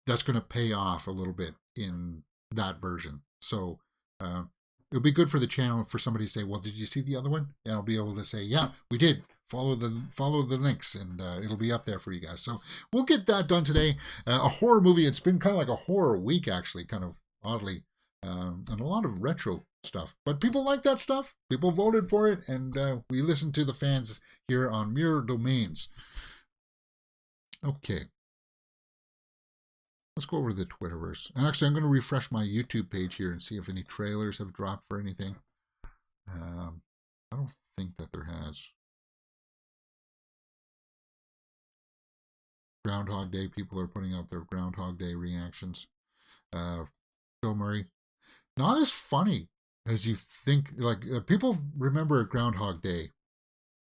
S1: that's going to pay off a little bit in that version. So it'll be good for the channel for somebody to say, well, did you see the other one? And I'll be able to say, yeah, we did. Follow the links, and it'll be up there for you guys. So we'll get that done today. A horror movie. It's been kind of like a horror week, actually, kind of oddly, and a lot of retro stuff. But people like that stuff. People voted for it, and we listen to the fans here on Mirror Domains. Okay. Let's go over to the Twitterverse. And actually, I'm going to refresh my YouTube page here and see if any trailers have dropped for anything. I don't think that there has. Groundhog Day. People are putting out their Groundhog Day reactions. Bill Murray. Not as funny as you think. Like, people remember Groundhog Day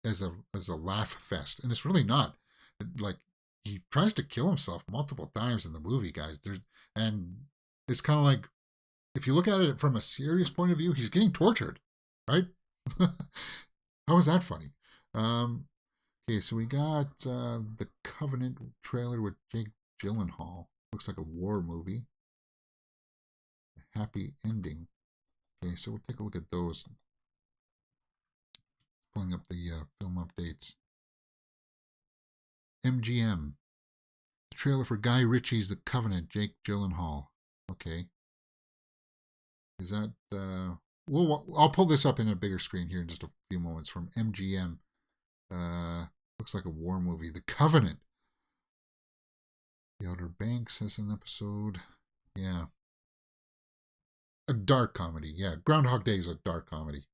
S1: as a laugh fest. And it's really not. Like, he tries to kill himself multiple times in the movie, guys. And it's kind of like, if you look at it from a serious point of view, he's getting tortured, right? How is that funny? Okay, so we got the Covenant trailer with Jake Gyllenhaal. Looks like a war movie. A happy ending. Okay, so we'll take a look at those. Pulling up the film updates. MGM. The trailer for Guy Ritchie's The Covenant, Jake Gyllenhaal. Okay. Is that... well, I'll pull this up in a bigger screen here in just a few moments from MGM. Looks like a war movie. The Covenant. The Outer Banks has an episode. Yeah. A dark comedy. Yeah. Groundhog Day is a dark comedy.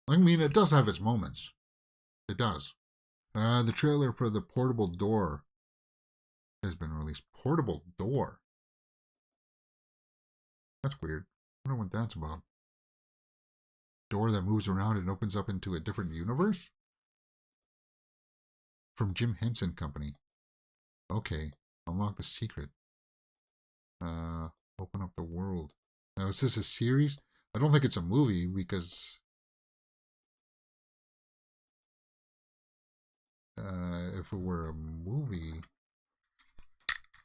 S1: I mean, it does have its moments. It does. The trailer for The Portable Door has been released. Portable Door? That's weird. I wonder what that's about. Door that moves around and opens up into a different universe? From Jim Henson Company. Okay. Unlock the secret. Open up the world. Now, is this a series? I don't think it's a movie because... if it were a movie,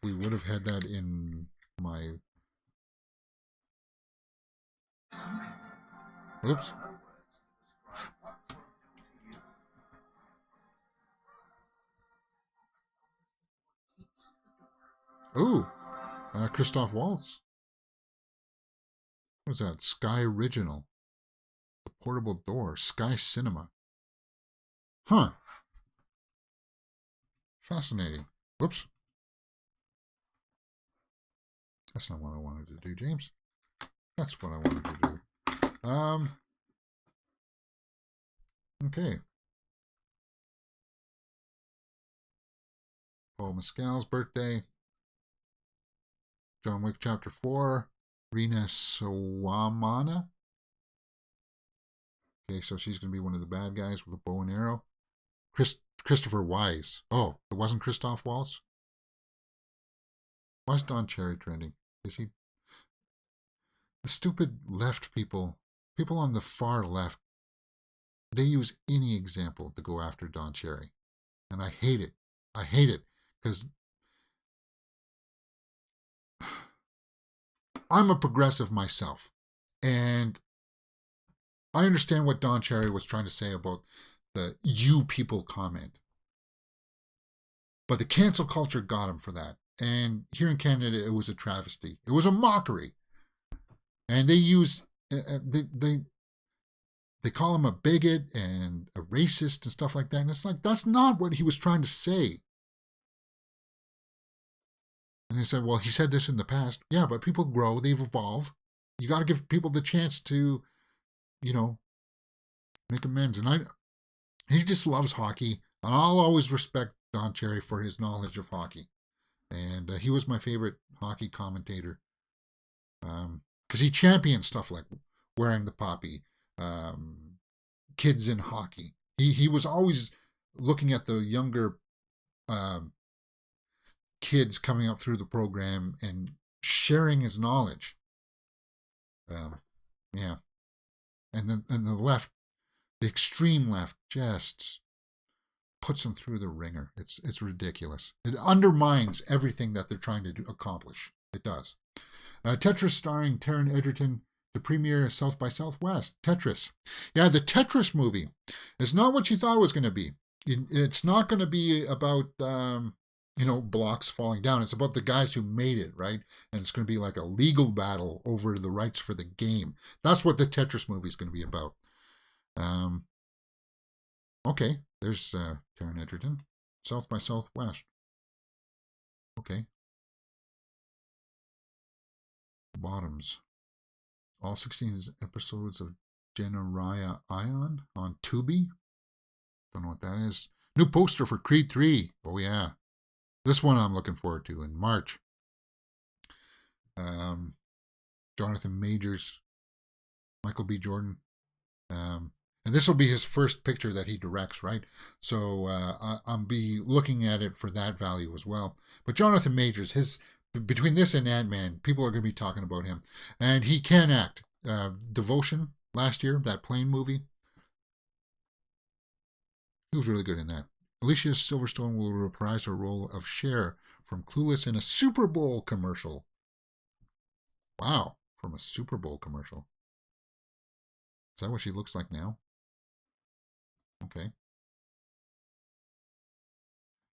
S1: we would have had that in my... Oops. Ooh. Christoph Waltz. What was that? Sky Original. The Portable Door. Sky Cinema. Huh. Fascinating. Whoops. That's not what I wanted to do, James. That's what I wanted to do. Okay. Paul Mescal's birthday. John Wick Chapter 4. Rina Sawamana. Okay, so she's going to be one of the bad guys with a bow and arrow. Christopher Wise. Oh, it wasn't Christoph Waltz? Why is Don Cherry trending? Is he... The stupid left people on the far left, they use any example to go after Don Cherry. And I hate it. I hate it because I'm a progressive myself. And I understand what Don Cherry was trying to say about the "you people" comment. But the cancel culture got him for that. And here in Canada, it was a travesty. It was a mockery. And they use, they call him a bigot and a racist and stuff like that. And it's like, that's not what he was trying to say. And they said, well, he said this in the past. Yeah, but people grow, they've evolved. You got to give people the chance to, you know, make amends. And he just loves hockey. And I'll always respect Don Cherry for his knowledge of hockey. And he was my favorite hockey commentator. Because he championed stuff like wearing the poppy, kids in hockey. He was always looking at the younger kids coming up through the program and sharing his knowledge. Yeah. And then the left, the extreme left, just puts them through the ringer. It's ridiculous. It undermines everything that they're trying to accomplish. It does. Tetris starring Taron Egerton to premiere South by Southwest. Tetris. Yeah, the Tetris movie is not what you thought it was going to be. It's not going to be about, blocks falling down. It's about the guys who made it, right? And it's going to be like a legal battle over the rights for the game. That's what the Tetris movie is going to be about. Okay, there's Taron Egerton. South by Southwest. Okay. Bottoms. All 16 episodes of Generaya Ion on Tubi. Don't know what that is. New poster for Creed 3. Oh, yeah. This one I'm looking forward to in March. Jonathan Majors, Michael B. Jordan. And this will be his first picture that he directs, right? So I'll be looking at it for that value as well. But Jonathan Majors, between this and Ant-Man, people are going to be talking about him. And he can act. Devotion, last year, that plane movie. He was really good in that. Alicia Silverstone will reprise her role of Cher from Clueless in a Super Bowl commercial. Wow, from a Super Bowl commercial. Is that what she looks like now? Okay.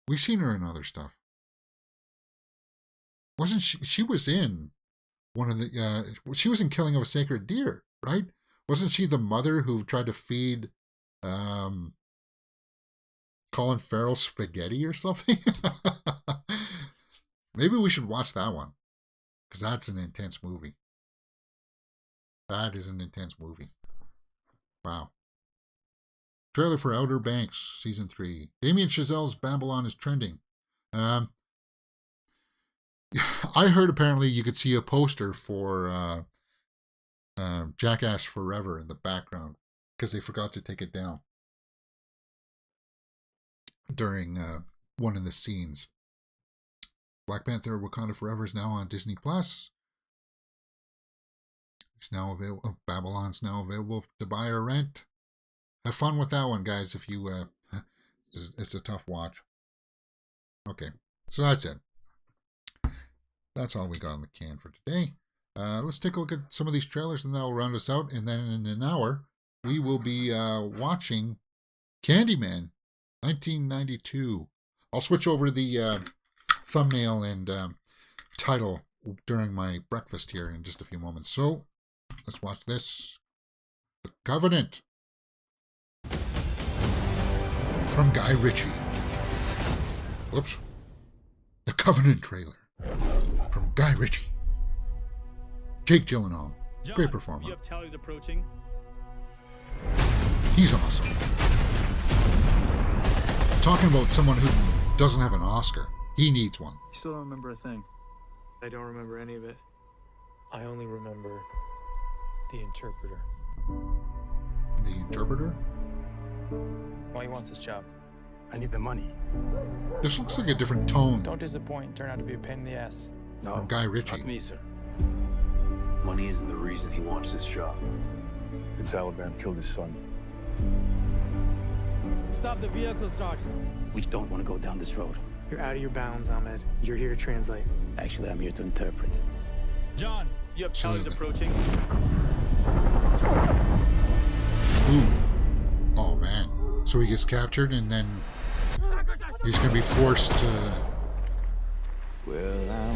S1: We've seen her in other stuff. Wasn't she was in one of the, she was in Killing of a Sacred Deer, right? Wasn't she the mother who tried to feed Colin Farrell spaghetti or something? Maybe we should watch that one, because that's an intense movie. That is an intense movie. Wow. Trailer for Outer Banks, Season 3. Damien Chazelle's Babylon is trending. I heard apparently you could see a poster for Jackass Forever in the background because they forgot to take it down during one of the scenes. Black Panther Wakanda Forever is now on Disney Plus. It's now available. Babylon's now available to buy or rent. Have fun with that one, guys. If you, it's a tough watch. Okay, so that's it. That's all we got on the can for today. Let's take a look at some of these trailers, and that'll round us out. And then in an hour, we will be watching Candyman, 1992. I'll switch over the thumbnail and title during my breakfast here in just a few moments. So let's watch this. The Covenant from Guy Ritchie. Whoops. The Covenant trailer from Guy Ritchie. Jake Gyllenhaal,
S2: John,
S1: great performer.
S2: You have tallies approaching.
S1: He's awesome. Talking about someone who doesn't have an Oscar. He needs one.
S3: You still don't remember a thing.
S4: I don't remember any of it.
S5: I only remember the interpreter.
S1: The interpreter?
S5: Why you want this job?
S2: I need the money.
S1: This looks like a different tone
S5: Don't disappoint and turn out to be a pain in the ass.
S2: No,
S1: from Guy Ritchie.
S2: not me, sir.
S3: Money isn't the reason he wants this job.
S2: It's Alabama killed his son.
S6: Stop the vehicle, Sergeant.
S7: We don't want to go down this road.
S4: You're out of your bounds, Ahmed. You're here to translate.
S7: Actually, I'm here to interpret.
S6: John, you have Charlie's
S1: Absolutely.
S6: approaching.
S1: Ooh. Oh, man. So he gets captured and then he's going to be forced to...
S7: Well, I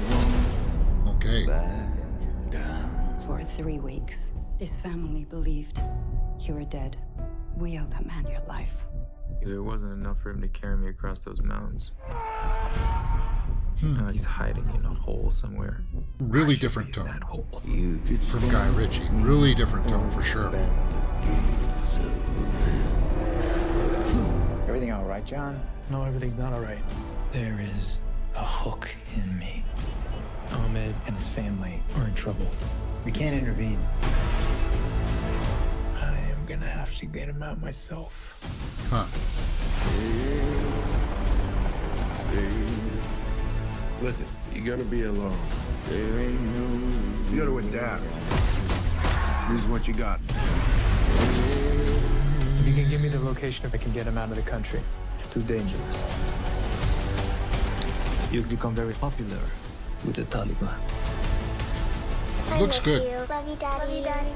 S7: won't
S1: Okay.
S7: back down.
S8: For 3 weeks, this family believed you were dead. We owe that man your life.
S4: It wasn't enough for him to carry me across those mountains.
S1: Hmm.
S4: Now he's hiding in a hole somewhere.
S1: Really
S4: I should
S1: different
S4: be in
S1: tone
S4: that hole.
S7: You could
S1: from Guy Ritchie. Really different tone for sure.
S9: Everything all right, John?
S5: No, everything's not all right. There is a hook in me. Ahmed and his family are in trouble.
S9: We can't intervene.
S5: I am gonna have to get him out myself.
S1: Huh.
S2: Listen, you're gonna be alone. You gotta adapt. Use what you got.
S5: If you can give me the location, I can get him out of the country.
S7: It's too dangerous. You've become very popular with the Taliban.
S1: Looks good.
S10: Love you, Daddy.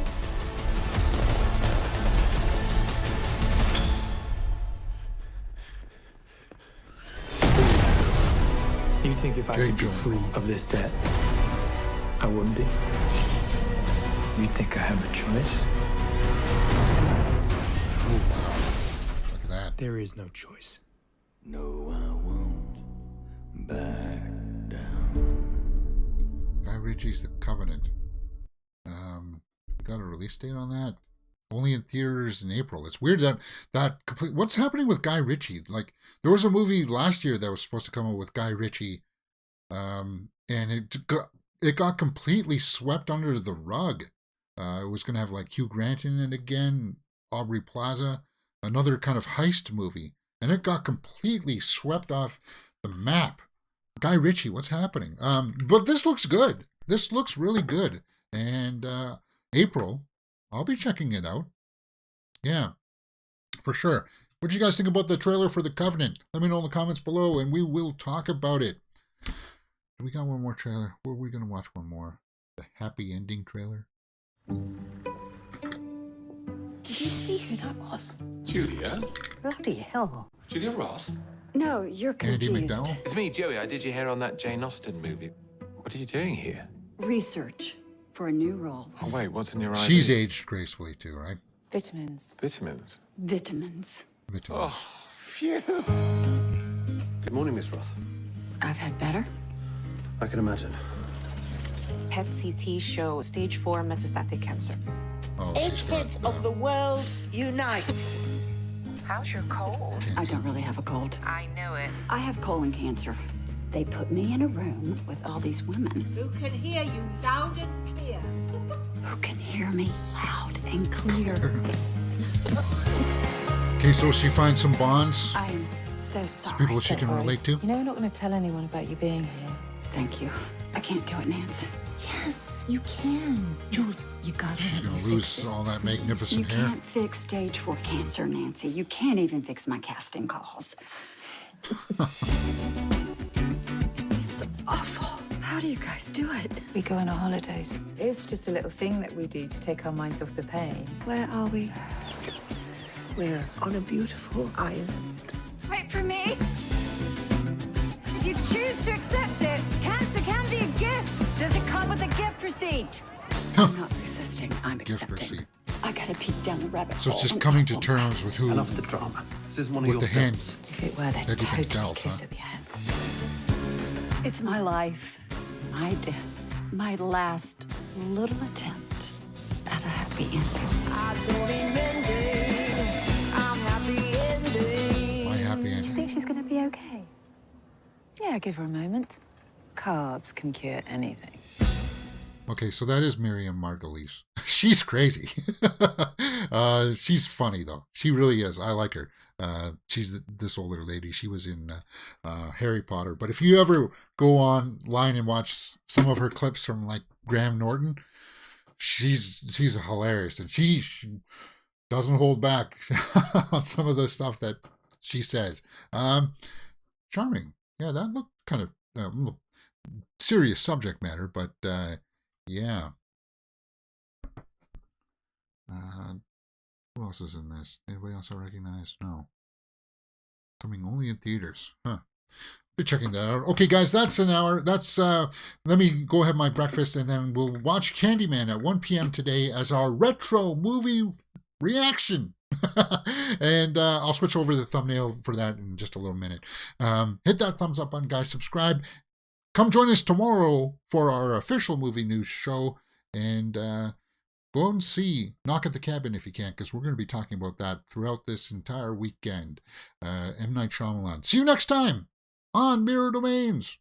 S5: You think if I
S1: Okay,
S5: could be
S1: Joe.
S5: free of this debt, I wouldn't be? You think I have a choice?
S1: Oh, wow. Look at that.
S5: There is no choice.
S7: No, I won't back down.
S1: Guy Ritchie's The Covenant. Got a release date on that? Only in theaters in April. It's weird that complete. What's happening with Guy Ritchie? Like, there was a movie last year that was supposed to come out with Guy Ritchie, and it got completely swept under the rug. It was going to have like Hugh Grant in it again, Aubrey Plaza, another kind of heist movie, and it got completely swept off the map. Guy Ritchie, what's happening? But this looks good. This looks really good, and April, I'll be checking it out. Yeah, for sure. What do you guys think about the trailer for The Covenant? Let me know in the comments below, and we will talk about it. We got one more trailer. Were we going to watch one more? The happy ending trailer?
S8: Did you see who that was?
S3: Julia?
S8: Bloody hell.
S3: Julia Ross?
S8: No, you're
S1: Andy
S8: confused.
S1: McDowell?
S3: It's me, Joey. I did your hair on that Jane Austen movie. What are you doing here?
S8: Research for a new role.
S3: Oh, wait, what's in your eye?
S1: She's aged gracefully too, right?
S8: Vitamins.
S3: Vitamins.
S8: Vitamins.
S1: Vitamins.
S3: Oh, phew. Good morning, Miss Ross.
S8: I've had better.
S2: I can imagine.
S11: PET CT show stage 4 metastatic cancer.
S1: Oh, she's got
S6: the world unite.
S11: How's your cold?
S8: I don't really have a cold.
S11: I knew it.
S8: I have colon cancer. They put me in a room with all these women
S6: Who can hear you loud and clear?
S8: who can hear me loud and clear.
S1: Okay, so she finds some bonds,
S8: I'm so sorry.
S1: people she can relate to.
S11: You know we're not going to tell anyone about you being here.
S8: Thank you. I can't do it, Nance.
S11: Yes, you can. Jules, you gotta
S1: She's
S11: help
S1: going
S11: me
S1: to
S11: fix
S1: lose
S11: this,
S1: all that
S11: please.
S8: You
S1: magnificent hair.
S8: can't fix stage 4 cancer, Nancy. You can't even fix my casting calls. It's awful. How do you guys do it?
S11: We go on our holidays. It's just a little thing that we do to take our minds off the pain.
S8: Where are we?
S11: We're on a beautiful island.
S8: Wait for me. If you choose to accept it, cancer can be a gift. Does it come with a gift receipt? I'm not resisting. I'm
S1: Gift
S8: accepting.
S1: receipt.
S8: I gotta peek down the rabbit
S1: So
S8: hole.
S1: it's just
S8: and
S1: coming to
S8: apple
S1: terms with who,
S3: Enough of the drama. This is one of
S1: with
S3: your
S1: the
S3: films.
S1: hands.
S11: If it were, they'd
S1: Eddie
S11: totally
S1: McDowell,
S11: kiss
S1: huh?
S11: at the end.
S8: It's my life, my death, my last little attempt at a happy ending.
S6: I don't remember. I'm happy ending.
S1: My happy
S8: Do you
S1: ending.
S8: think she's gonna be okay?
S11: Yeah, give her a moment. Carbs can cure anything.
S1: Okay, so that is Miriam Margolyes. She's crazy. She's funny, though. She really is. I like her. She's this older lady. She was in Harry Potter. But if you ever go online and watch some of her clips from like Graham Norton, she's hilarious, and she doesn't hold back on some of the stuff that she says. Charming. Yeah, that looked kind of serious subject matter, but yeah. Who else is in this? Anybody else I recognize? No. Coming only in theaters. Huh. Be checking that out. Okay, guys, that's an hour. That's let me go have my breakfast, and then we'll watch Candyman at 1 p.m. today as our retro movie reaction. And I'll switch over the thumbnail for that in just a little minute. Hit that thumbs up button, guys. Subscribe. Come join us tomorrow for our official movie news show, and go and see Knock at the Cabin if you can, because we're going to be talking about that throughout this entire weekend. M. Night Shyamalan. See you next time on Mirror Domains.